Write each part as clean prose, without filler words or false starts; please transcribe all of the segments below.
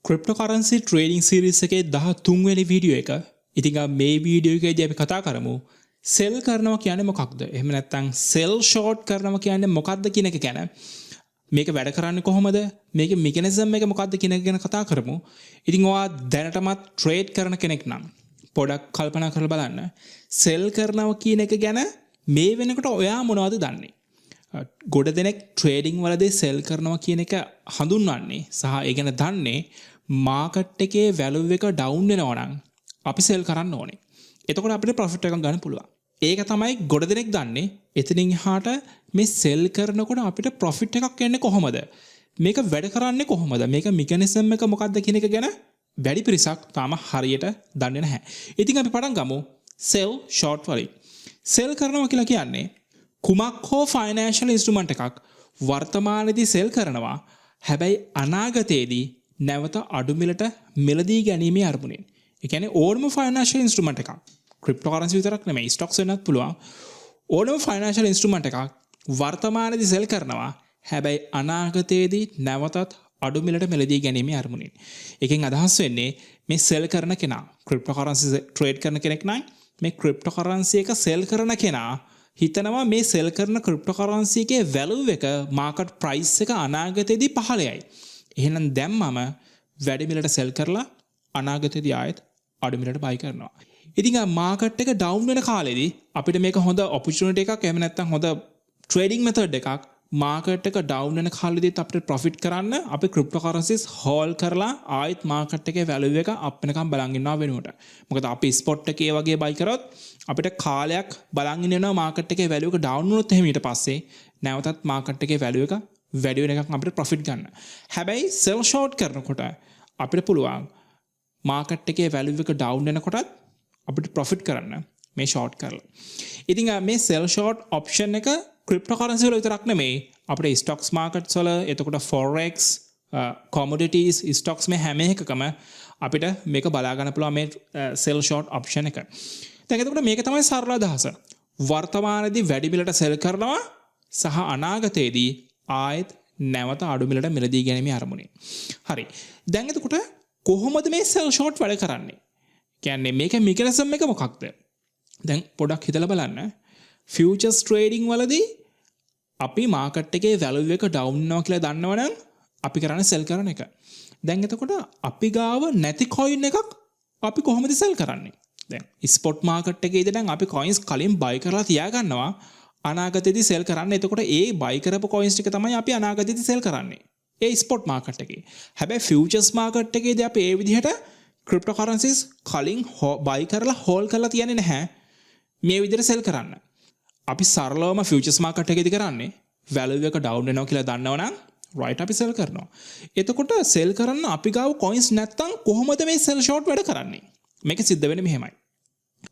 Cryptocurrency trading series එකේ 13 වෙනි video එක. ඉතින් මේ වීඩියෝ එකේදී අපි කතා කරමු සෙල් කරනවා කියන්නේ මොකක්ද? එහෙම නැත්නම් සෙල් ෂෝට් කරනවා කියන්නේ මොකක්ද කියන එක ගැන. මේක වැඩ කරන්නේ කොහොමද? මේකේ මෙකැනිසම් එක මොකක්ද කියන එක ගැන කතා කරමු. ඉතින් ඔයා දැනටමත් ට්‍රේඩ් කරන කෙනෙක් නම් පොඩක් කල්පනා කරලා බලන්න. සෙල් කරනවා කියන එක ගැන මේ වෙනකොට ඔයා මොනවද දන්නේ? ගොඩ දෙනෙක් ට්‍රේඩින් වලදී සෙල් කරනවා කියන එක හඳුන්වන්නේ සහ ඒ ගැන දන්නේ මාකට් එකේ වැලියු එක ඩවුන් වෙනවා නම් අපි සෙල් කරන්න ඕනේ. එතකොට අපිට ප්‍රොෆිට් එකක් ගන්න පුළුවන්. ඒක තමයි ගොඩ දෙනෙක් දන්නේ. එතනින් එහාට මේ සෙල් කරනකොට අපිට ප්‍රොෆිට් එකක් එන්නේ කොහොමද? මේක වැඩ කරන්නේ කොහොමද? මේක මෙකැනිසම් එක මොකක්ද කියන එක ගැන වැඩි පිරිසක් තාම හරියට දන්නේ නැහැ. ඉතින් අපි පටන් ගමු සෙල් ෂෝට් වලින්. සෙල් කරනවා කියලා කියන්නේ කුමක් හෝ ෆයිනෑන්ෂල් ඉන්ස්ට්‍රුමන්ට් එකක් වර්තමානයේදී සෙල් කරනවා. හැබැයි අනාගතයේදී නැවත අඩු මිලට මිලදී ගැනීමේ අරමුණෙන්. ඒ කියන්නේ ඕනම ෆයිනෑන්ෂල් ඉන්ස්ට්‍රුමන්ට් එකක් ක්‍රිප්ටෝකරන්සි විතරක් නෙමෙයි ස්ටොක්ස් වෙන්නත් පුළුවන්. ඕනම ෆයිනෑන්ෂල් ඉන්ස්ට්‍රුමන්ට් එකක් වර්තමානයේදී සෙල් කරනවා. හැබැයි අනාගතයේදී නැවතත් අඩු මිලට මිලදී ගැනීමේ අරමුණෙන්. එකෙන් අදහස් වෙන්නේ මේ සෙල් කරන කෙනා ක්‍රිප්ටෝකරන්සි ට්‍රේඩ් කරන කෙනෙක් නම් මේ ක්‍රිප්ටෝකරන්සි එක සෙල් කරන කෙනා හිතනවා මේ සෙල් කරන ක්‍රිප්ටෝකරන්සි එකේ වැලියු එක මාකට් ප්‍රයිස් එක අනාගතයේදී පහළයයි. එහෙනම් දැම්මම වැඩි මිලට සෙල් කරලා අනාගතයේදී ආයෙත් අඩු මිලට බයි කරනවා. ඉතින් මාකට් එක ඩවුන් වෙන කාලෙදී අපිට මේක හොඳ ඔපචුනිටි එකක් එහෙම නැත්නම් හොඳ ට්‍රේඩින් මෙතඩ් එකක්. මාකට් එක ඩවුන් වෙන කාලෙදීත් අපිට ප්‍රොෆිට් කරන්න අපි ක්‍රිප්ටෝකරන්සිස් හෝල් කරලා ආයෙත් මාකට් එකේ වැලියු එක අප් වෙනකම් බලන් ඉන්නවා වෙනුවට. මොකද අපි ස්පොට් එකේ වගේ බයි කරොත් අපිට කාලයක් බලන් ඉන්නවා මාකට් එකේ වැලියු එක ඩවුන් වුණොත් එහෙම ඊට පස්සේ නැවතත් මාකට් එකේ වැලියු එක වැඩි වෙන එකක් අපිට ප්‍රොෆිට් ගන්න. හැබැයි සෙල් ෂෝට් කරනකොට අපිට පුළුවන් මාකට් එකේ වැලියු එක ඩවුන් වෙනකොටත් අපිට ප්‍රොෆිට් කරන්න මේ ෂෝට් කරලා. ඉතින් මේ සෙල් ෂෝට් ඔප්ෂන් එක ක්‍රිප්ටෝකරන්සි වල විතරක් නෙමෙයි අපිට ස්ටොක්ස් මාකට්ස් වල එතකොට ෆොරෙක්ස් කොමොඩිටිස් ස්ටොක්ස් මේ හැම එකකම අපිට මේක බලා ගන්න පුළුවන් මේ සෙල් ෂෝට් ඔප්ෂන් එක. දැන් එතකොට මේක තමයි සරල අදහස. වර්තමානයේදී වැඩි මිලට සෙල් කරනවා සහ අනාගතයේදී ආයෙත් නැවත අඩු මිලට මිලදී ගැනීමේ අරමුණේ. හරි. දැන් එතකොට කොහොමද මේ සෙල් ෂෝට් වැඩ කරන්නේ? කියන්නේ මේක මෙකැනිසම් එක මොකක්ද? දැන් පොඩක් හිතලා බලන්න. ෆියුචර්ස් ට්‍රේඩින් වලදී අපි මාකට් එකේ වැලියු එක ඩවුන් වෙනවා කියලා දන්නවනම් අපි කරන්නේ සෙල් කරන එක. දැන් එතකොට අපි ගාව නැති කොයින් එකක් අපි කොහොමද සෙල් කරන්නේ? දැන් ස්පොට් මාකට් එකේදී දැන් අපි කොයින්ස් කලින් බයි කරලා තියා ගන්නවා අනාගතයේදී සෙල් කරන්න. එතකොට ඒ බයි කරපු කොයින්ස් ටික තමයි අපි අනාගතයේදී සෙල් කරන්නේ. ඒ ස්පොට් මාකට් එකේ. හැබැයි ෆියුචර්ස් මාකට් එකේදී අපි ඒ විදිහට ක්‍රිප්ටෝකරන්සිස් කලින් බයි කරලා හෝල් කරලා තියන්නේ නැහැ. මේ විදිහට සෙල් කරන්න. අපි සරලවම ෆියුචර්ස් මාකට් එකේදී කරන්නේ වැලියු එක ඩවුන් වෙනවා කියලා දන්නවනම් රයිට් අපි සෙල් කරනවා. එතකොට සෙල් කරන්න අපි ගාව කොයින්ස් නැත්තම් කොහොමද මේ සෙල් ෂෝට් වැඩ කරන්නේ? මේක සිද්ධ වෙන්නේ මෙහෙමයි.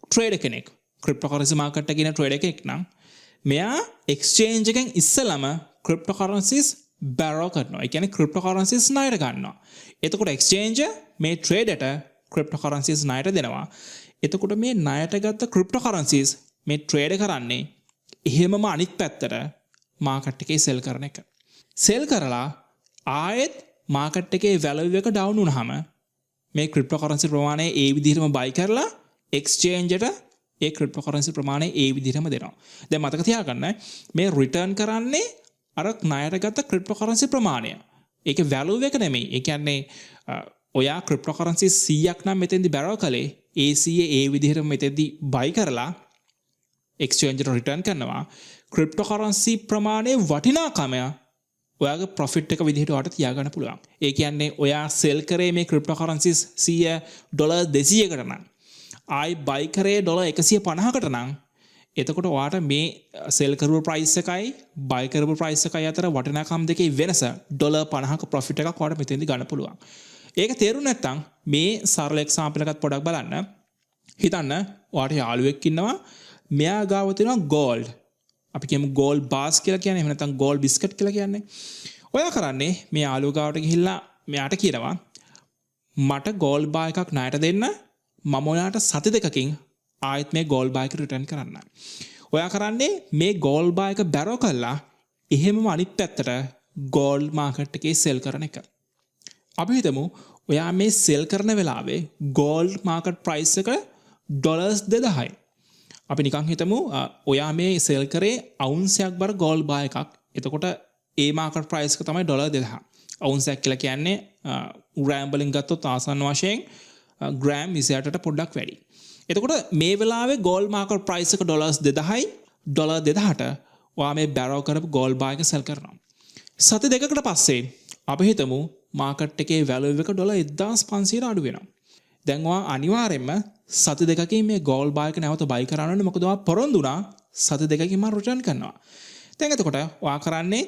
ට්‍රේඩර් කෙනෙක් ක්‍රිප්ටෝකරන්සි මාකට් එකේ ඉන්න ට්‍රේඩර් කෙනෙක් නම් මෙයා එක්ස්චේන්ජ් එකෙන් ඉස්සලම ක්‍රිප්ටෝකරන්සිස් බැරෝ කරනවා. ඒ කියන්නේ ක්‍රිප්ටෝකරන්සිස් ණයට ගන්නවා. එතකොට එක්ස්චේන්ජ් මේ ට්‍රේඩර්ට ක්‍රිප්ටෝකරන්සිස් ණයට දෙනවා. එතකොට මේ ණයට ගත්ත ක්‍රිප්ටෝකරන්සිස් මේ ට්‍රේඩර් කරන්නේ එහෙමම අනිත් පැත්තට මාකට් එකේ සෙල් කරන එක. සෙල් කරලා ආයෙත් මාකට් එකේ වැලියු එක ඩවුන් වුණාම මේ ක්‍රිප්ටෝකරන්සි ප්‍රමාණය ඒ විදිහටම බයි කරලා එක්ස්චේන්ජ් එකට ඒ ක්‍රිප්ටෝකරන්සි ප්‍රමාණය ඒ විදිහටම දෙනවා. දැන් මතක තියාගන්න මේ රිටර්න් කරන්නේ අර ණයට ගත්ත ක්‍රිප්ටෝකරන්සි ප්‍රමාණය. ඒක වැලියු එක නෙමෙයි. ඒ කියන්නේ ඔයා ක්‍රිප්ටෝකරන්සි 100ක් නම් මෙතෙන්දි බැරෝ කළේ ඒ 100 ඒ විදිහටම මෙතෙන්දි බයි කරලා එක්ස්චේන්ජ් එකට රිටර්න් කරනවා. ක්‍රිප්ටෝකරන්සි ප්‍රමාණයේ වටිනාකම ඔයාගේ ප්‍රොෆිට් එක විදිහට ඔයාට තියාගන්න පුළුවන්. ඒ කියන්නේ ඔයා සෙල් කරේ මේ ක්‍රිප්ටෝකරන්සිස් 100 ඩොලර් 200කට නම් ආයි බයි කරේ ඩොලර් 150කට නම් එතකොට ඔයාට මේ සෙල් කරපු ප්‍රයිස් එකයි බයි කරපු ප්‍රයිස් එකයි අතර වටිනාකම් දෙකේ වෙනස ඩොලර් 50ක ප්‍රොෆිට් එකක් ඔයාට මෙතෙන්දි ගන්න පුළුවන්. ඒක තේරුම් නැත්නම් මේ සරල එක්සැම්පල් එකක් පොඩක් බලන්න. හිතන්න ඔයාට යාළුවෙක් ඉන්නවා මෙයා ගාව තියෙනවා ගෝල්ඩ්. අපි කියමු ගෝල්ඩ් බාස් කියලා කියන්නේ. එහෙම නැත්නම් ගෝල්ඩ් බිස්කට් කියලා කියන්නේ. ඔයා කරන්නේ මේ යාළුවා ගාවට ගිහිල්ලා මෙයාට කියනවා මට ගෝල්ඩ් බා එකක් ණයට දෙන්න. මම ඔයාට සති දෙකකින් ආයෙත් මේ ගෝල්ඩ් බා එක රිටර්න් කරන්න. ඔයා කරන්නේ මේ ගෝල්ඩ් බා එක බැරෝ කරලා එහෙමම අනිත් පැත්තට ගෝල්ඩ් මාකට් එකේ සෙල් කරන එක. අපි හිතමු ඔයා මේ සෙල් කරන වෙලාවේ gold market price එක ඩොලර්ස් 2000යි. අපි නිකන් හිතමු ඔයා මේ සෙල් කරේ අවුන්සයක් බර gold buy එකක්. එතකොට ඒ market price එක තමයි ඩොලර් 2000. අවුන්සයක් කියලා කියන්නේ ග්‍රෑම් වලින් ගත්තොත් ආසන්න වශයෙන් ග්‍රෑම් 28ට පොඩ්ඩක් වැඩි. එතකොට මේ වෙලාවේ gold market price එක ඩොලර්ස් 2000යි. ඩොලර් 2000ට ඔයා මේ බැරෝ කරපු gold buy එක sell කරනවා. සති දෙකකට පස්සේ අපි හිතමු මාකට් එකේ වැලියු එක ඩොලර් 1500ට අඩු වෙනවා. දැන් ඔයා අනිවාර්යයෙන්ම සති දෙකකින් මේ gold buy එක නැවත buy කරන්න ඕනේ. මොකද ඔයා පොරොන්දු වුණා සති දෙකකින් මම return කරනවා. දැන් එතකොට ඔයා කරන්නේ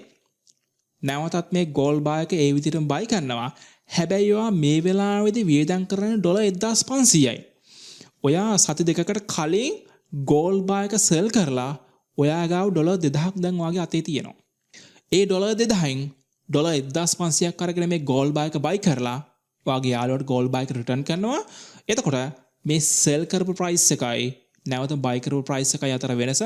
නැවතත් මේ gold buy එක ඒ විදිහටම buy කරනවා. හැබැයි ඔයා මේ වෙලාවේදී වියදම් කරන්නේ ඩොලර් 1500යි. ඔයා සති දෙකකට කලින් gold buy එක sell කරලා ඔයා ගාව ඩොලර් 2000ක් දැන් ඔයාගේ අතේ තියෙනවා. ඒ ඩොලර් 2000න් ඩොලර් 1500ක් අරගෙන මේ gold buy එක buy කරලා ඔයාගේ යාළුවට gold buy එක return කරනවා. එතකොට මේ sell කරපු price එකයි නැවත buy කරපු price එකයි අතර වෙනස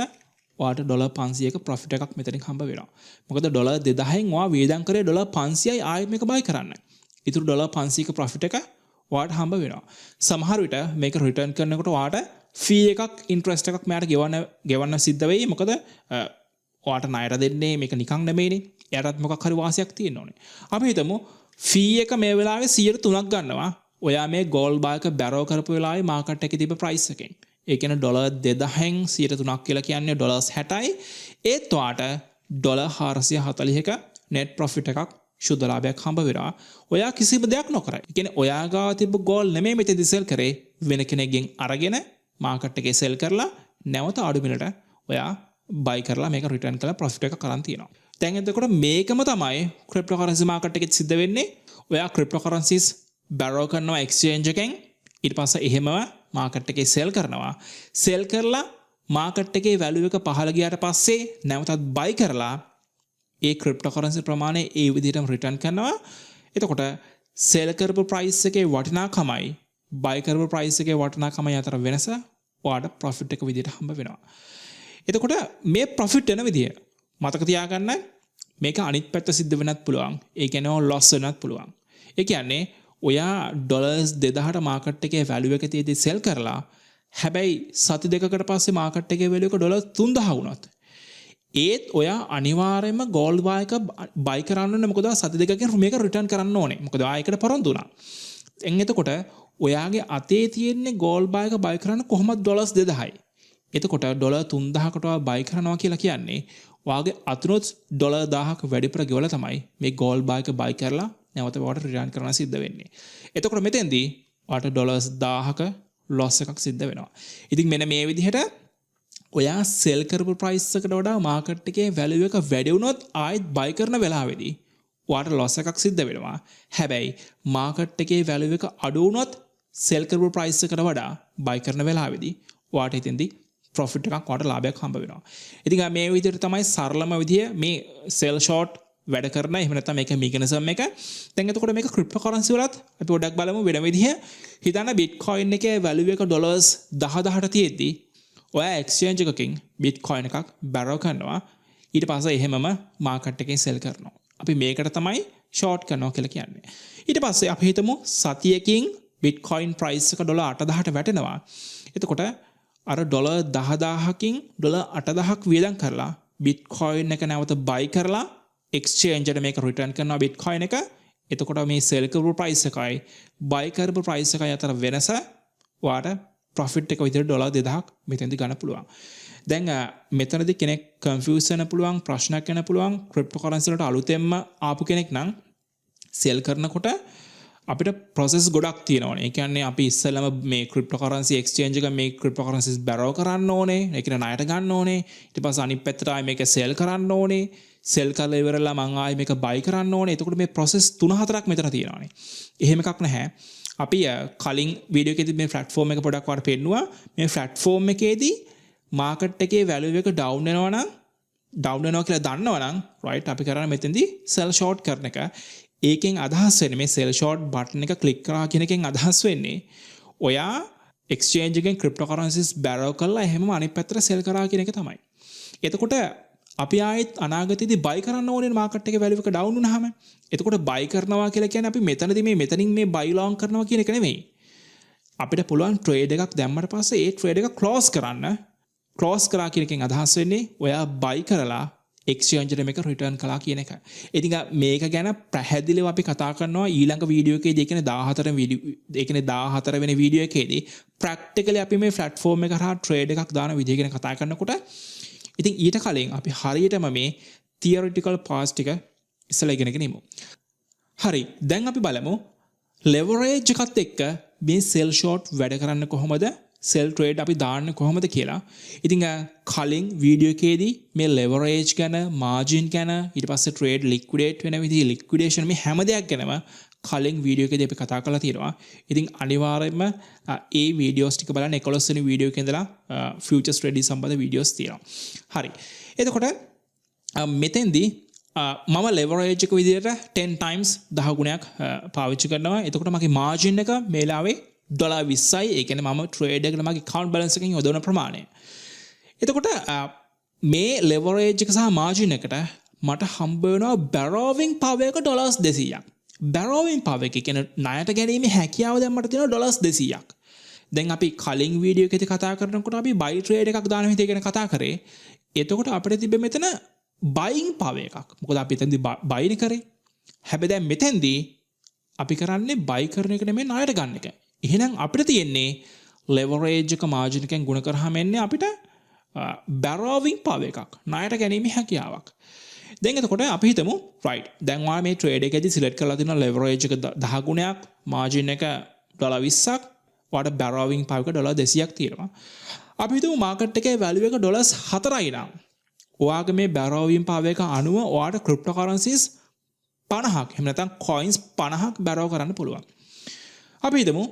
ඔයාට ඩොලර් 500ක profit එකක් මෙතනින් හම්බ වෙනවා. මොකද ඩොලර් 2000න් ඔයා වියදම් කරේ ඩොලර් 500යි ආයෙත් මේක buy කරන්න. ඊටු ඩොලර් 500ක profit එක ඔයාට හම්බ වෙනවා. සමහර විට මේක return කරනකොට ඔයාට fee එකක් interest එකක් මෙයාට ගෙවන්න සිද්ධ වෙයි. මොකද ඔයාට ණයට දෙන්නේ මේක නිකන් නෙමෙයිනේ. එයාටත් මොකක් හරි වාසියක් තියෙන්න ඕනේ. අපි හිතමු fee එක මේ වෙලාවේ 103ක් ගන්නවා. ඔයා මේ gold buy එක බැරෝ කරපු වෙලාවේ market එකේ තිබ්බ price එකෙන්. ඒ කියන්නේ ඩොලර් 2000න් 103ක් කියලා කියන්නේ ඩොලර්ස් 60යි. ඒත් ඔයාට ඩොලර් 440ක net profit එකක් ශුද්ධ ලාභයක් හම්බ වෙනවා. ඔයා කිසිම දෙයක් නොකර. ඒ කියන්නේ ඔයා ගාව තිබ්බ gold නෙමෙයි මෙතෙන්දි sell කරේ වෙන කෙනෙක්ගෙන් අරගෙන market එකේ sell කරලා නැවත අඩු මිලට ඔයා buy කරලා මේක return කරලා profit එක කරන් තියෙනවා. දැන් එතකොට මේකම තමයි cryptocurrency market එකෙත් සිද්ධ වෙන්නේ. ඔයා cryptocurrencies borrow කරනවා exchange එකෙන්. ඊට පස්සේ එහෙමම market එකේ sell කරනවා. sell කරලා market එකේ value එක පහළ ගියාට පස්සේ නැවතත් buy කරලා ඒ cryptocurrency ප්‍රමාණය ඒ විදිහටම return කරනවා. එතකොට sell කරපු price එකේ වටිනාකමයි buy කරපු price එකේ වටිනාකමයි අතර වෙනස ඔයාට profit එක විදිහට හම්බ වෙනවා. එතකොට මේ profit වෙන විදිය මතක තියාගන්න. මේක අනිත් පැත්ත සිද්ධ වෙන්නත් පුළුවන්. ඒ කියන්නේ loss වෙන්නත් පුළුවන්. ඒ කියන්නේ ඔයා ඩොලර්ස් 2000ට market එකේ value එක තියදී sell කරලා හැබැයි සති දෙකකට පස්සේ market එකේ value එක ඩොලර් 3000 වුණත් ඒත් ඔයා අනිවාර්යයෙන්ම gold buy එක buy කරන්න ඕනේ. මොකද සති දෙකකින් මේක return කරන්න ඕනේ. මොකද ආ ඒකට පොරොන්දු වුණා. එතකොට ඔයාගේ අතේ තියෙන්නේ gold buy එක buy කරන්න කොහොමද ඩොලර්ස් 2000යි. එතකොට ඩොලර් 3000කට buy කරනවා කියලා කියන්නේ ඔයාගේ අතුනොත් ඩොලර් 1000ක වැඩිපුර ගෙවලා තමයි මේ gold buy එක buy කරලා නැවත ඔයාට return කරන්න සිද්ධ වෙන්නේ. එතකොට මෙතෙන්දී ඔයාට ඩොලර්ස් 1000ක loss එකක් සිද්ධ වෙනවා. ඉතින් මෙන්න මේ විදිහට ඔයා sell කරපු price එකට වඩා market එකේ value එක වැඩි වුණොත් ආයෙත් buy කරන වෙලාවේදී ඔයාට loss එකක් සිද්ධ වෙනවා. හැබැයි market එකේ value එක අඩු වුණොත් sell කරපු price එකට වඩා buy කරන වෙලාවේදී ඔයාට හිතෙන්දී profit එකක් ඔයාට ලාභයක් හම්බ වෙනවා. ඉතින් මේ විදිහට තමයි සරලම විදිය මේ sell short වැඩ කරන. එහෙම නැත්නම් මේක mechanism එක. දැන් එතකොට මේක cryptocurrency වලත් අපි පොඩ්ඩක් බලමු වෙන විදිහ. හිතන්න bitcoin එකේ value එක ඩොලර්ස් 10000ට තියෙද්දි ඔයා exchange එකකින් bitcoin එකක් borrow කරනවා. ඊට පස්සේ එහෙමම market එකෙන් sell කරනවා. අපි මේකට තමයි short කරනවා කියලා කියන්නේ. ඊට පස්සේ අපි හිතමු සතියකින් bitcoin price එක ඩොලර් 8000ට වැටෙනවා. එතකොට අර ඩොලර් 10000කින් ඩොලර් 8000ක් වියදම් කරලා bitcoin එක නැවත buy කරලා exchange එකට මේක return කරනවා bitcoin එක. එතකොට මේ sell කරපු price එකයි buy කරපු price එකයි අතර වෙනස ඔයාට profit එක විතර ඩොලර් 2000ක් මෙතෙන්දි ගන්න පුළුවන්. දැන් මෙතනදී කෙනෙක් confuse වෙන්න පුළුවන්, ප්‍රශ්නයක් වෙන්න පුළුවන්. cryptocurrency වලට අලුතෙන්ම ආපු කෙනෙක් නම් sell කරනකොට අපිට process ගොඩක් තියෙනවානේ. ඒ කියන්නේ අපි ඉස්සෙල්ලාම මේ cryptocurrency exchange එක මේ cryptocurrencies borrow කරන්න ඕනේ. ඒ කියන්නේ ණයට ගන්න ඕනේ. ඊට පස්සේ අනිත් පැත්තට ආයෙ මේක sell කරන්න ඕනේ. sell කරලා ඉවරලා මං ආයෙ මේක buy කරන්න ඕනේ. එතකොට මේ process 3-4ක් මෙතන තියෙනවානේ. එහෙම එකක් නැහැ. අපි කලින් වීඩියෝ එකේදී මේ platform එක පොඩක් වාට පෙන්නුවා. මේ platform එකේදී market එකේ value එක down වෙනවා කියලා දන්නවනම් right අපි කරන්නේ මෙතෙන්දී sell short කරන එක. ඒකෙන් අදහස් වෙන්නේ මේ sell short button එක click කරා කියන එකෙන් අදහස් වෙන්නේ ඔයා exchange එකෙන් cryptocurrencies borrow කරලා එහෙමම අනිත් පැත්තට sell කරා කියන එක තමයි. එතකොට අපි ආයෙත් අනාගතයේදී buy කරන්න ඕනේ මාකට් එකේ value එක down වුණාම. එතකොට buy කරනවා කියලා කියන්නේ අපි මෙතනදී මෙතනින් buy long කරනවා කියන එක නෙමෙයි. අපිට පුළුවන් trade එකක් දැම්මට පස්සේ ඒ trade එක close කරන්න. close කරා කියන එකෙන් අදහස් වෙන්නේ ඔයා buy කරලා exchange එකට මේක return කළා කියන එක. ඉතින් මේක ගැන පැහැදිලිව අපි කතා කරනවා ඊළඟ වීඩියෝ එකේදී. ඒ කියන්නේ 14 වීඩියෝ ඒ කියන්නේ 14 වෙනි වීඩියෝ එකේදී practically අපි මේ platform එක කරා trade එකක් දාන විදිය ගැන කතා කරනකොට ඉතින් ඊට කලින් අපි හරියටම මේ theoretical parts ටික ඉස්සලා ඉගෙනගෙන ඉමු. හරි. දැන් අපි බලමු leverage එකත් එක්ක මේ sell short වැඩ කරන්න කොහොමද? sell trade අපි දාන්න කොහොමද කියලා. ඉතින් කලින් වීඩියෝ එකේදී මේ leverage ගැන, margin ගැන, ඊට පස්සේ trade liquidate වෙන විදිහ liquidation මේ හැම දෙයක් ගැනම කලින් වීඩියෝ එකේදී අපි කතා කරලා තියෙනවා. ඉතින් අනිවාර්යයෙන්ම ඒ වීඩියෝස් ටික බලන්න 11 වෙනි වීඩියෝ එකේ ඉඳලා futures trading සම්බන්ධ වීඩියෝස් තියෙනවා. හරි. එතකොට මෙතෙන්දී මම leverage එක විදිහට 10 times 10 ගුණයක් පාවිච්චි කරනවා. එතකොට මගේ margin එක මේ වෙලාවේ $20යි. ඒ කියන්නේ මම trade එකට මගේ account balance එකෙන් යොදවන ප්‍රමාණය. එතකොට මේ leverage එක සහ margin එකට මට හම්බ වෙනවා borrowing power එක $200ක්. borrowing power එක කියන්නේ ණයට ගැනීමේ හැකියාව දැන් මට තියෙනවා $200ක්. දැන් අපි කලින් වීඩියෝ එකේදී කතා කරනකොට අපි buy trade එකක් දාන විදිහ ගැන කතා කරේ. එතකොට අපිට තිබෙ මෙතන buying power එකක්. මොකද අපි එතනදී buy නේ කරේ. හැබැයි දැන් මෙතෙන්දී අපි කරන්නේ buy කරන එක නෙමෙයි ණයට ගන්න එක. එහෙනම් අපිට තියෙන්නේ leverage එක margin එකෙන් ගුණ කරාම එන්නේ අපිට borrowing power එකක්. ණයට ගැනීමේ හැකියාවක්. දැන් එතකොට අපි හිතමු right. දැන් ඔයා මේ trade එකේදී select කරලා තියෙනවා leverage එක 10 ගුණයක්, margin එක $20ක්, ඔයාට borrowing power එක $200ක් තියෙනවා. අපි හිතමු market එකේ value එක $4යි නම් ඔයාගේ මේ borrowing power එක අනුව ඔයාට cryptocurrencies 50ක් එහෙම නැත්නම් coins 50ක් borrow කරන්න පුළුවන්. අපි හිතමු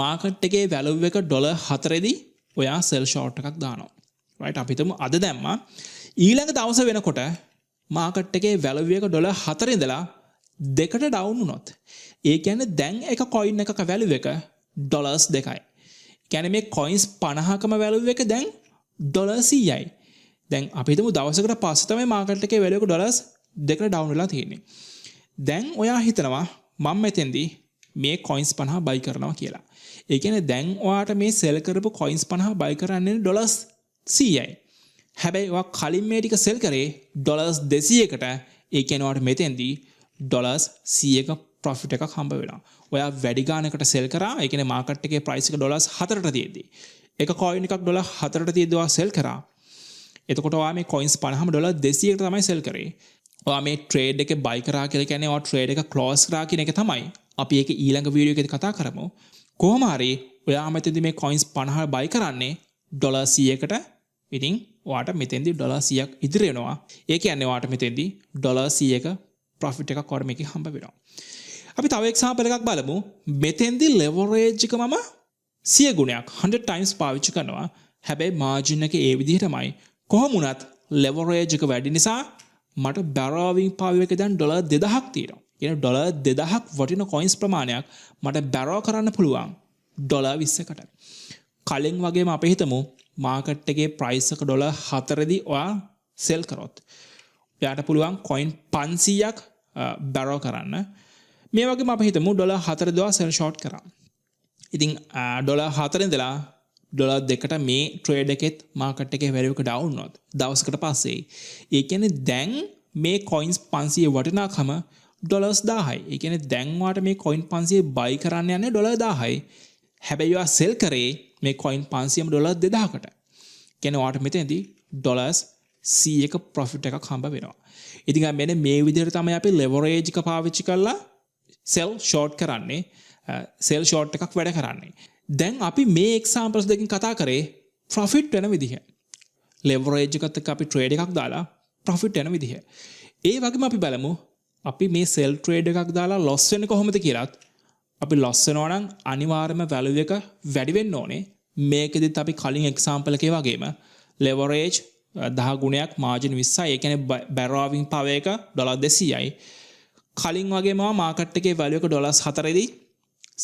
market එකේ value එක $4දී ඔයා sell short එකක් දානවා. right. අපි හිතමු අද දැම්මා. ඊළඟ දවස වෙනකොට market එකේ value එක $4 ඉඳලා 2ට down වුණොත් ඒ කියන්නේ දැන් එක coin එකක value එක $2යි. කියන්නේ මේ coins 50කම value එක දැන් $100යි. දැන් අපි හිතමු දවසකට පස්සේ තමයි market එකේ value එක $2ට down වෙලා තියෙන්නේ. දැන් ඔයා හිතනවා මම මෙතෙන්දී මේ coins 50 buy කරනවා කියලා. ඒ කියන්නේ දැන් ඔයාට මේ sell කරපු coins 50 buy කරන්නේ $100යි. හැබැයි ඔයා කලින් මේ ටික sell කරේ $200කට. ඒ කියන්නේ ඔයාට මෙතෙන්දී $100ක profit එකක් හම්බ වෙනවා. ඔයා වැඩි ගානකට sell කරා. ඒ කියන්නේ market එකේ price එක $4ට තියෙද්දි. එක coin එකක් $4ට තියෙද්දි ඔයා sell කරා. එතකොට ඔයා මේ coins 50ම $200කට තමයි sell කරේ. ඔයා මේ trade එකේ buy කරා කියලා කියන්නේ ඔයා trade එක close කරා කියන එක තමයි. අපි ඒක ඊළඟ වීඩියෝ එකේදී කතා කරමු. කොහොම හරි ඔයා මෙතෙන්දී මේ coins 50 buy කරන්නේ $100කට. ඉතින් ඔයාට මෙතෙන්දී $100ක් ඉදිරි වෙනවා. ඒ කියන්නේ ඔයාට මෙතෙන්දී $100ක profit එකක් ඔයාට මේකේ හම්බ වෙනවා. අපි තව example එකක් බලමු. මෙතෙන්දී leverage එක මම 100 ගුණයක් 100 times පාවිච්චි කරනවා. හැබැයි margin එක ඒ විදිහටමයි. කොහොම වුණත් leverage එක වැඩි නිසා මට borrowing power එක දැන් $2000ක් තියෙනවා. කියන්නේ $2000ක් වටින coins ප්‍රමාණයක් මට borrow කරන්න පුළුවන් $20කට. කලින් වගේම අපි හිතමු market එකේ price එක $4දී ඔයා sell කරොත් ඔයාට පුළුවන් coin 500ක් borrow කරන්න. මේ වගේම අපි හිතමු $4 දී sell short කරා. ඉතින් $4 ඉඳලා $2කට මේ trade එකෙත් market එකේ value එක down වුණොත් දවසකට පස්සේ ඒ කියන්නේ දැන් මේ coins 500 වටිනාකම $1000යි. ඒ කියන්නේ දැන් වාට මේ coin 500 buy කරන්න යන්නේ $1000යි. හැබැයි ඔයා sell කරේ මේ coin 500ම $2000කට. කියන්නේ වාට මෙතනදී $100ක profit එකක් හම්බ වෙනවා. ඉතින් මෙන්න මේ විදිහට තමයි අපි leverage එක පාවිච්චි කරලා sell short කරන්නේ. sell short එකක් වැඩ කරන්නේ. දැන් අපි මේ examples දෙකකින් කතා කරේ profit වෙන විදිහ. leverage එකත් එක්ක අපි trade එකක් දාලා profit වෙන විදිහ. ඒ වගේම අපි බලමු අපි මේ sell trade එකක් දාලා loss වෙන්නේ කොහොමද කියලාත්. අපි loss වෙනවා නම් අනිවාර්යයෙන්ම value එක වැඩි වෙන්න ඕනේ. මේකෙදිත් අපි කලින් example එකේ වගේම leverage 10 ගුණයක් margin 20යි. ඒ කියන්නේ borrowing power එක $200යි. කලින් වගේම market එකේ value එක $4දී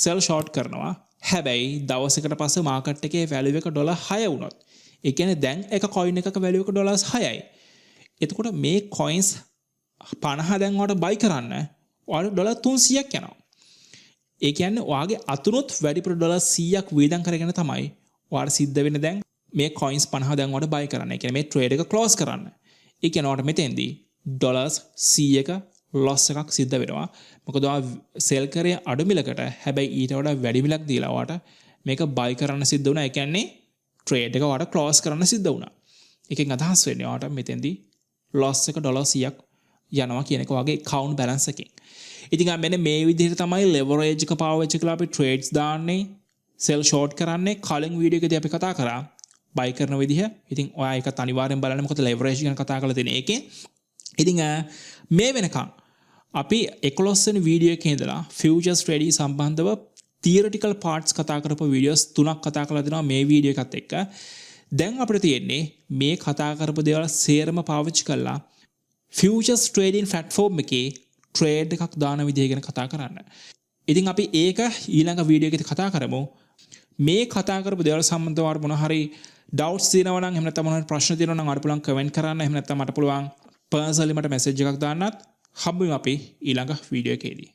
sell short කරනවා. හැබැයි දවසකට පස්සේ market එකේ value එක $6 වුණොත් ඒ කියන්නේ දැන් එක coin එකක value එක $6යි. එතකොට මේ coins 50 දැන් ඔයාලට buy කරන්න ඔයාලට ඩොලර් 300ක් යනවා. ඒ කියන්නේ ඔයාගේ අතුරුත් වැඩිපුර ඩොලර් 100ක් වියදම් කරගෙන තමයි ඔයාලට සිද්ධ වෙන්නේ දැන් මේ coins 50 දැන් ඔයාලට buy කරන්න. ඒ කියන්නේ මේ trade එක close කරන්න. ඒ කියන්නේ ඔයාලට මෙතෙන්දී ඩොලර්ස් 100ක loss එකක් සිද්ධ වෙනවා. මොකද ඔයා sell කරේ අඩු මිලකට හැබැයි ඊට වඩා වැඩි මිලක් දීලා ඔයාලට මේක buy කරන්න සිද්ධ වුණා. ඒ කියන්නේ trade එක ඔයාලට close කරන්න සිද්ධ වුණා. එකෙන් අදහස් වෙන්නේ ඔයාලට මෙතෙන්දී loss එක ඩොලර් 100ක් යනවා කියන එක වගේ account balance එකෙන්. ඉතින් මෙන්න මේ විදිහට තමයි leverage එක පාවිච්චි කරලා අපි trades දාන්නේ, sell short කරන්නේ. කලින් වීඩියෝ එකදී අපි කතා කරා buy කරන විදිහ. ඉතින් ඔයා ඒකත් අනිවාර්යෙන් බලන්න. මොකද leverage ගැන කතා කරලා තියෙන එකේ. ඉතින් මේ වෙනකන් අපි 11 වෙනි වීඩියෝ එකේ ඉඳලා futures trading සම්බන්ධව theoretical parts කතා කරපු videos 3ක් කතා කරලා දෙනවා මේ වීඩියෝ එකත් එක්ක. දැන් අපිට තියෙන්නේ මේ කතා කරපු දේවල් සේරම පාවිච්චි කරලා futures trading platform එකේ trade එකක් දාන විදිය ගැන කතා කරන්න. ඉතින් අපි ඒක ඊළඟ වීඩියෝ එකේදී කතා කරමු. මේ කතා කරපු දේවල් සම්බන්ධව ඔයාලට මොන හරි doubts තියෙනවා නම් එහෙම නැත්නම් මොන හරි ප්‍රශ්න තියෙනවා නම් ඔයාලට පුළුවන් comment කරන්න. එහෙම නැත්නම් මට පුළුවන් personally මට message එකක් දාන්නත්. හම්බෙමු අපි ඊළඟ වීඩියෝ එකේදී.